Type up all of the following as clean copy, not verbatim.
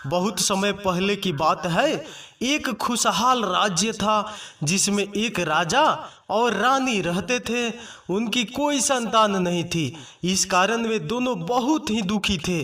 बहुत समय पहले की बात है। एक खुशहाल राज्य था जिसमें एक राजा और रानी रहते थे। उनकी कोई संतान नहीं थी, इस कारण वे दोनों बहुत ही दुखी थे।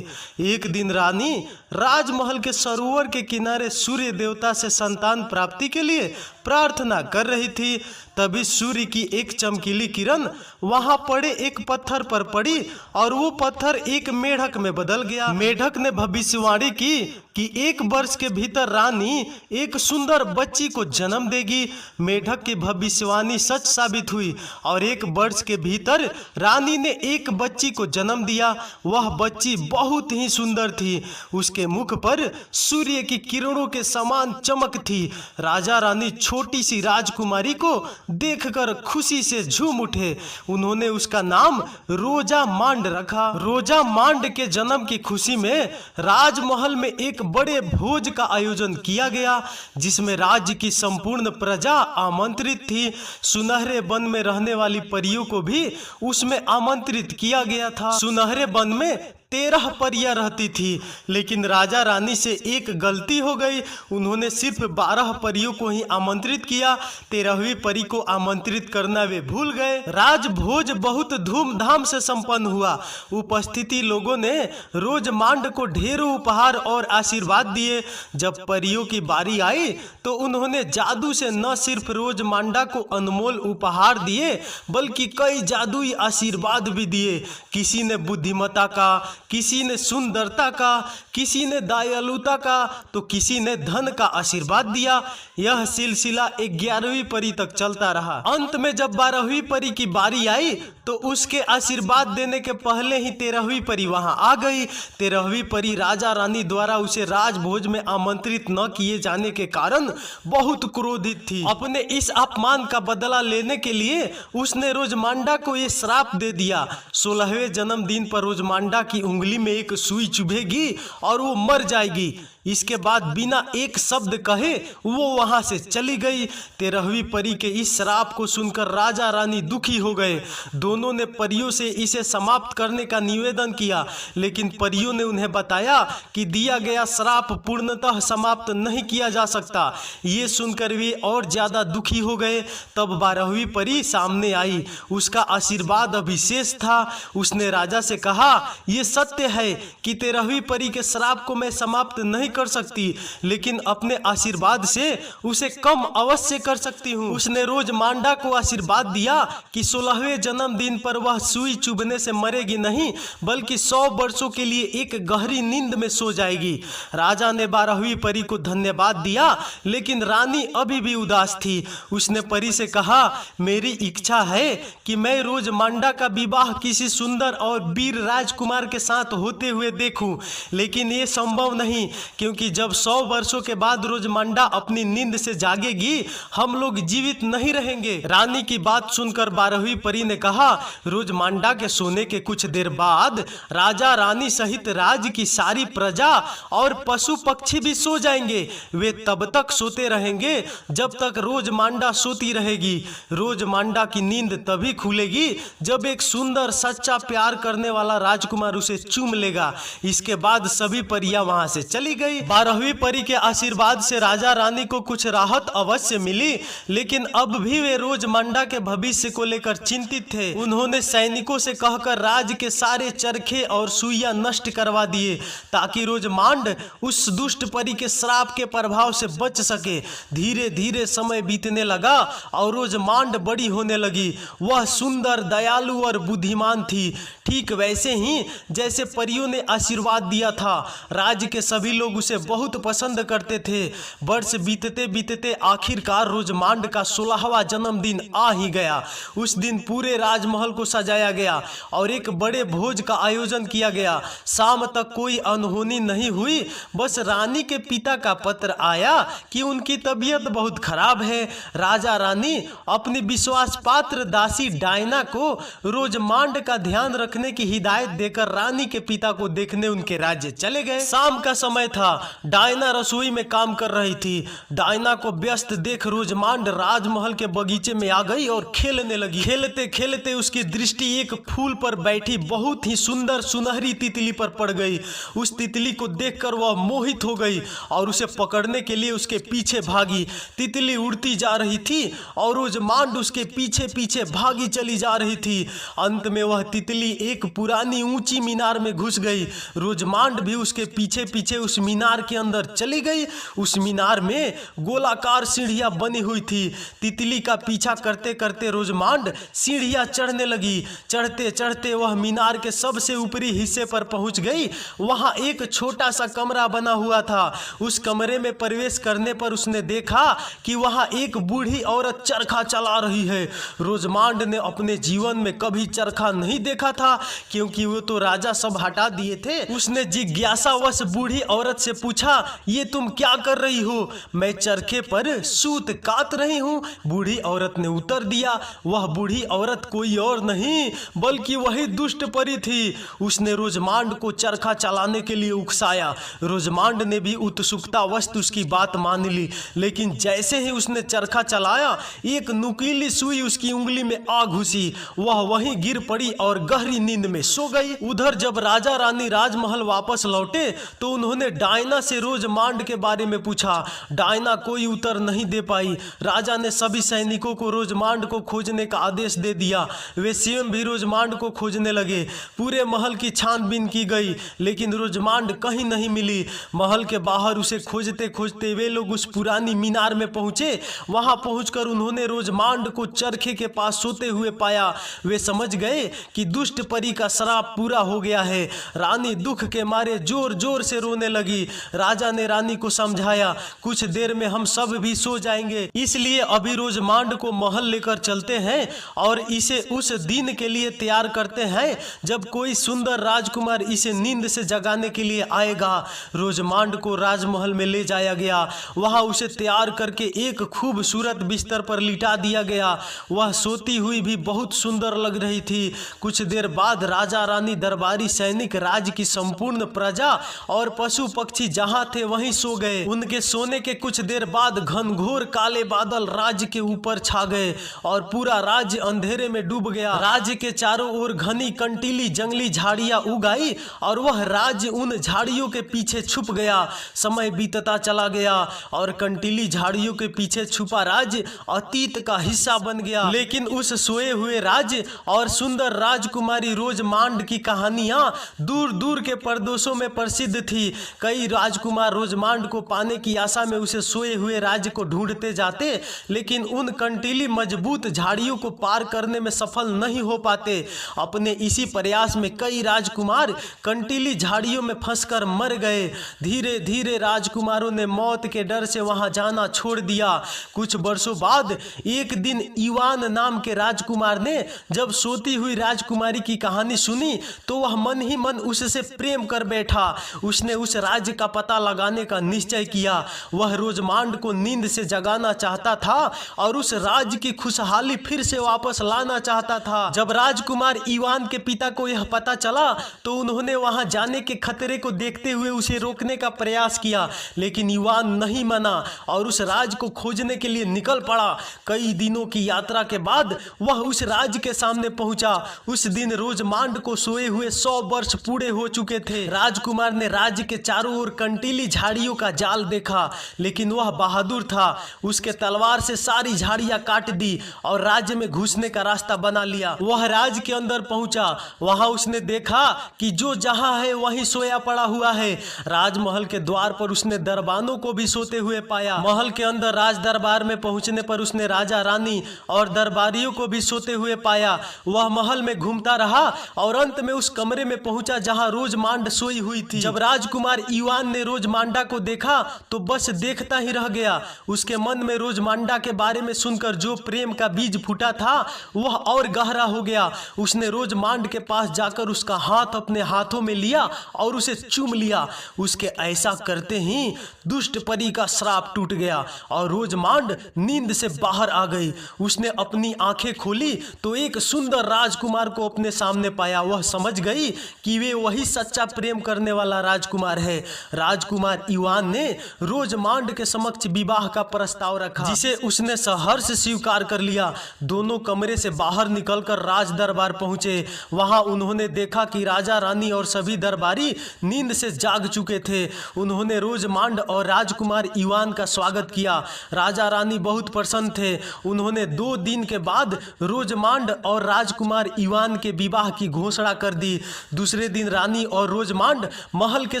एक दिन रानी राजमहल के सरोवर के किनारे सूर्य देवता से संतान प्राप्ति के लिए प्रार्थना कर रही थी। तभी सूर्य की एक चमकीली किरण वहां पड़े एक पत्थर पर पड़ी और वो पत्थर एक मेढक में बदल गया। मेढक ने भविष्यवाणी की कि 1 वर्ष के भीतर रानी एक सुंदर बच्ची को जन्म देगी। मेढक की भविष्यवाणी सच साबित हुई और 1 वर्ष के भीतर रानी ने एक बच्ची को जन्म दिया। वह बच्ची बहुत ही सुंदर थी। उसके मुख पर सूर्य की किरणों के समान चमक थी। राजा रानी छोटी सी राजकुमारी को देखकर खुशी से झूम उठे। उन्होंने उसका नाम रोजामांड रखा। रोजामांड के जन्म की खुशी में राजमहल में एक बड़े भोज का आयोजन किया गया, जिसमें राज्य की संपूर्ण प्रजा आमंत्रित थी। सुनहरे वन में रहने वाली परियों को भी उसमें आमंत्रित किया गया था। सुनहरे वन में 13 परियां रहती थी, लेकिन राजा रानी से एक गलती हो गई। उन्होंने सिर्फ 12 परियों को ही आमंत्रित किया। 13वीं परी को आमंत्रित करना वे भूल गए। राजभोज बहुत धूमधाम से संपन्न हुआ। उपस्थिति लोगों ने रोजमांड को ढेरों उपहार और आशीर्वाद दिए। जब परियों की बारी आई तो उन्होंने जादू से न सिर्फ रोजमांडा को अनमोल उपहार दिए, बल्कि कई जादुई आशीर्वाद भी दिए। किसी ने बुद्धिमत्ता का, किसी ने सुंदरता का, किसी ने दयालुता का, तो किसी ने धन का आशीर्वाद दिया। यह सिलसिला 11वीं परी तक चलता रहा। अंत में जब 12वीं परी की बारी आई तो उसके आशीर्वाद देने के पहले ही 13वीं परी वहां आ गई। 13वीं परी राजा रानी द्वारा उसे राजभोज में आमंत्रित न किए जाने के कारण बहुत क्रोधित थी। अपने इस अपमान का बदला लेने के लिए उसने रोजमांडा को यह श्राप दे दिया। 16वें जन्मदिन पर रोजमांडा की उंगली में एक सुई चुभेगी और वो मर जाएगी। इसके बाद बिना एक शब्द कहे वो वहां से चली गई। 13वीं परी के इस श्राप को सुनकर राजा रानी दुखी हो गए। दोनों ने परियों से इसे समाप्त करने का निवेदन किया, लेकिन परियों ने उन्हें बताया कि दिया गया श्राप पूर्णतः समाप्त नहीं किया जा सकता। ये सुनकर वे और ज्यादा दुखी हो गए। तब 12वीं परी सामने आई। उसका आशीर्वाद अभिशेष था। उसने राजा से कहा, यह सत्य है कि 13वीं परी के श्राप को मैं समाप्त नहीं कर सकती, लेकिन अपने आशीर्वाद से उसे कम अवश्य कर सकती हूँ। उसने रोजमांडा को आशीर्वाद दिया कि 16वें जन्मदिन पर वह सुई चुभने से मरेगी नहीं, बल्कि 100 वर्षों के लिए एक गहरी नींद में सो जाएगी। राजा ने 12वीं परी को धन्यवाद दिया, लेकिन रानी अभी भी उदास थी। उसने परी से कहा, मेरी इच्छा है कि मैं रोजमांडा का विवाह किसी सुंदर और वीर राजकुमार के साथ होते हुए देखूं, लेकिन ये संभव नहीं, क्योंकि जब 100 वर्षों के बाद रोजमांडा अपनी नींद से जागेगी, हम लोग जीवित नहीं रहेंगे। रानी की बात सुनकर 12वीं परी ने कहा, रोजमांडा के सोने के कुछ देर बाद राजा रानी सहित राज्य की सारी प्रजा और पशु पक्षी भी सो जाएंगे। वे तब तक सोते रहेंगे जब तक रोजमांडा सोती रहेगी। रोजमांडा की नींद तभी खुलेगी जब एक सुंदर सच्चा प्यार करने वाला राजकुमार उसे चूम लेगा। इसके बाद सभी परियां वहां से चली गई। 12वीं परी के आशीर्वाद से राजा रानी को कुछ राहत अवश्य मिली, लेकिन अब भी वे रोजमांडा के भविष्य को लेकर चिंतित थे। उन्होंने सैनिकों से कहकर राज्य के सारे चरखे और सुइयां नष्ट करवा दिए, ताकि रोजमांड उस दुष्ट परी के श्राप के प्रभाव से बच सके। धीरे धीरे समय बीतने लगा और रोजमांड बड़ी होने लगी। वह सुंदर, दयालु और बुद्धिमान थी, ठीक वैसे ही जैसे परियों ने आशीर्वाद दिया था। राज्य के सभी लोग उसे बहुत पसंद करते थे। वर्ष बीतते बीतते आखिरकार रोजमांड का 16वां जन्मदिन आ ही गया। उस दिन पूरे राजमहल को सजाया गया और एक बड़े भोज का आयोजन किया गया। शाम तक कोई अनहोनी नहीं हुई। बस रानी के पिता का पत्र आया कि उनकी तबीयत बहुत खराब है। राजा रानी अपनी विश्वास पात्र दासी डायना को रोजमांड का ध्यान रखने की हिदायत देकर रानी के पिता को देखने उनके राज्य चले गए। शाम का समय था। डायना रसोई में काम कर रही थी। डायना को व्यस्त देख रोजमांड राजमहल के बगीचे में आ गई और खेलने लगी। खेलते खेलते उसकी दृष्टि एक फूल पर बैठी बहुत ही सुंदर सुनहरी तितली पर पड़ गई। उस तितली को देखकर वह मोहित हो गई और उसे पकड़ने के लिए उसके पीछे भागी। तितली उड़ती जा रही थी और रोजमांड उसके पीछे पीछे भागी चली जा रही थी। अंत में वह तितली एक पुरानी ऊंची मीनार में घुस गई। रोजमांड भी उसके पीछे पीछे उस मीनार के अंदर चली गई। उस मीनार में गोलाकार सीढ़ियां बनी हुई थी। तितली का पीछा करते करते रोजमांड सीढ़ियां चढ़ने लगी। चढ़ते चढ़ते वह मीनार के सबसे ऊपरी हिस्से पर पहुंच गई। वहां एक छोटा सा कमरा बना हुआ था। उस कमरे में प्रवेश करने पर उसने देखा कि वहां एक बूढ़ी औरत चरखा चला रही है। रोजमांड ने अपने जीवन में कभी चरखा नहीं देखा था, क्योंकि वो तो राजा सब हटा दिए थे। उसने जिज्ञासावश बूढ़ी औरत से पूछा, ये तुम क्या कर रही हो? मैं चरखे पर सूत काट रही हूँ। बूढ़ी औरत ने उत्तर दिया। वह बूढ़ी औरत कोई और नहीं बल्कि वही दुष्ट परी थी। उसने रोजमांड को चरखा चलाने के लिए उकसाया। रोजमांड ने भी उत्सुकतावश उसकी बात मान ली, लेकिन जैसे ही उसने चरखा चलाया एक नुकीली सुई उसकी उंगली में आ घुसी। वह वहीं गिर पड़ी और गहरी नींद में सो गई। उधर जब राजा रानी राजमहल वापस लौटे तो उन्होंने डायना से रोजमांड के बारे में पूछा। डायना कोई उत्तर नहीं दे पाई। राजा ने सभी सैनिकों को रोजमांड को खोजने का आदेश दे दिया। वे स्वयं भी रोजमांड को खोजने लगे। पूरे महल की छानबीन की गई, लेकिन रोजमांड कहीं नहीं मिली। महल के बाहर उसे खोजते खोजते वे लोग उस पुरानी मीनार में पहुंचे। वहां पहुंचकर उन्होंने रोजमांड को चरखे के पास सोते हुए पाया। वे समझ गए कि दुष्ट परी का श्राप पूरा हो गया है। रानी दुख के मारे जोर जोर से रोने लगी। राजा ने रानी को समझाया, कुछ देर में हम सब भी सो जाएंगे, इसलिए अभी रोजमांड को महल लेकर चलते हैं और इसे उस दिन के लिए तैयार करते हैं जब कोई सुंदर राजकुमार इसे नींद से जगाने के लिए आएगा। रोजमांड को राजमहल में ले जाया गया। वहां उसे तैयार करके एक खूबसूरत बिस्तर पर लिटा दिया गया। वह सोती हुई भी बहुत सुंदर लग रही थी। कुछ देर बाद राजा रानी, दरबारी सैनिक, राज्य की संपूर्ण प्रजा और पशु पक्षी जहां थे वहीं सो गए। उनके सोने के कुछ देर बाद घनघोर काले बादल राज्य के ऊपर छा गए और पूरा राज्य अंधेरे में डूब गया। राज्य के चारों ओर घनी कंटीली जंगली झाड़ियां उग आई और वह राज्य उन झाड़ियों के पीछे छुप गया। समय बीतता चला गया और कंटीली झाड़ियों के पीछे छुपा राज्य अतीत का हिस्सा बन गया। लेकिन उस सोए हुए राज्य और सुंदर राजकुमारी रोजमांड की कहानियां दूर दूर के परदेशों में प्रसिद्ध थी। कई राजकुमार रोजमांड को पाने की आशा में उसे सोए हुए राज्य को ढूंढते जाते, लेकिन उन कंटीली मजबूत झाड़ियों को पार करने में सफल नहीं हो पाते। अपने इसी प्रयास में कई राजकुमार कंटीली झाड़ियों में फंसकर मर गए। धीरे धीरे राजकुमारों ने मौत के डर से वहां जाना छोड़ दिया। कुछ वर्षों बाद एक दिन इवान नाम के राजकुमार ने जब सोती हुई राजकुमारी की कहानी सुनी तो वह मन ही मन उससे प्रेम कर बैठा। उसने उस राज्य का पता लगाने का निश्चय किया। वह रोजमांड को नींद से जगाना चाहता था और उस राज्य की खुशहाली फिर से वापस लाना चाहता था। जब राजकुमार इवान के पिता को यह पता चला तो उन्होंने वहां जाने के खतरे को देखते हुए उसे रोकने का प्रयास किया, लेकिन इवान नहीं माना और उस राज्य को खोजने के लिए निकल पड़ा। कई दिनों की यात्रा के बाद वह उस राज्य के सामने पहुंचा। उस दिन रोजमांड को सोए हुए 100 वर्ष पूरे हो चुके थे। राजकुमार ने राज्य के चारों ओर कंटीली झाड़ियों का जाल देखा, लेकिन वह बहादुर था। उसके तलवार से सारी झाड़ियां काट दी और राज्य में घुसने का रास्ता बना लिया। वह राज्य के अंदर पहुंचा। वहां उसने देखा कि जो जहां है वहीं सोया पड़ा हुआ है। राजमहल के द्वार पर उसने दरबानों को भी सोते हुए पाया। महल के अंदर राज दरबार में पहुंचने पर उसने राजा रानी और दरबारियों को भी सोते हुए पाया। वह महल में घूमता रहा और अंत में उस कमरे में पहुंचा जहां रोजमांड सोई हुई थी। जब राजकुमार इवान ने रोजमांडा को देखा तो बस देखता ही रह गया। उसके मन में रोजमांडा के बारे में सुनकर जो प्रेम का बीज फूटा था वह और गहरा हो गया। उसने रोजमांड के पास जाकर उसका हाथ अपने हाथों में लिया और उसे चूम लिया। उसके ऐसा करते ही दुष्ट परी का श्राप टूट गया और रोजमांड नींद से बाहर आ गई। उसने अपनी आंखें खोली तो एक सुंदर राजकुमार को अपने सामने पाया। वह समझ गई कि वे वही सच्चा प्रेम करने वाला राजकुमार है। राजकुमार इवान ने रोजमांड के समक्ष विवाह का प्रस्ताव रखा, जिसे उसने सहर्ष स्वीकार कर लिया। दोनों कमरे से बाहर निकलकर राज दरबार पहुंचे। वहां उन्होंने देखा कि राजा रानी और सभी दरबारी नींद से जाग चुके थे। उन्होंने रोजमांड और राजकुमार इवान का स्वागत किया। राजा रानी बहुत प्रसन्न थे। उन्होंने 2 दिन के बाद रोजमांड और राजकुमार इवान के विवाह की घोषणा कर दी। दूसरे दिन रानी और रोजमांड महल के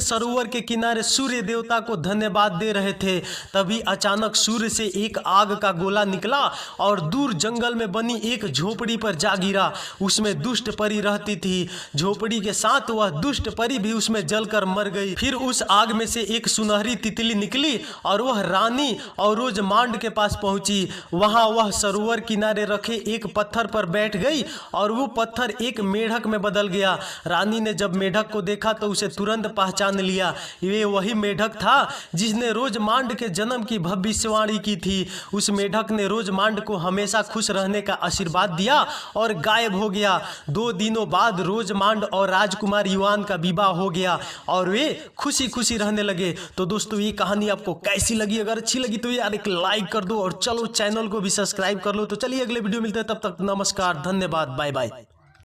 सरोवर के किनारे सूर्य देवता को धन्यवाद दे रहे थे। तभी अचानक सूर्य से एक आग का गोला निकला और दूर जंगल में बनी एक झोपड़ी पर जा गिरा। उसमें दुष्ट परी रहती थी। झोपड़ी के साथ वह दुष्ट परी भी उसमें जलकर मर गई। फिर उस आग में से एक सुनहरी तितली निकली और वह रानी और रोजमांड के पास पहुंची। वहां वह सरोवर किनारे रखे एक पत्थर पर बैठ गई और वो पत्थर एक मेढक में बदल गया। रानी ने जब मेढक को देखा तो उसे तुरंत पहचान लिया। ये वही मेढक था जिसने रोजमांड के जन्म की भविष्यवाणी की थी। उस मेढक ने रोजमांड को हमेशा खुश रहने का आशीर्वाद दिया और गायब हो गया। 2 दिनों बाद रोजमांड और राजकुमार इवान का विवाह हो गया और वे खुशी खुशी रहने लगे। तो दोस्तों, ये कहानी आपको कैसी लगी? अगर अच्छी लगी तो यार एक लाइक कर दो और चलो चैनल को भी सब्सक्राइब कर लो। तो चलिए अगले वीडियो मिलते हैं, तब तक नमस्कार, धन्यवाद, बाय बाय।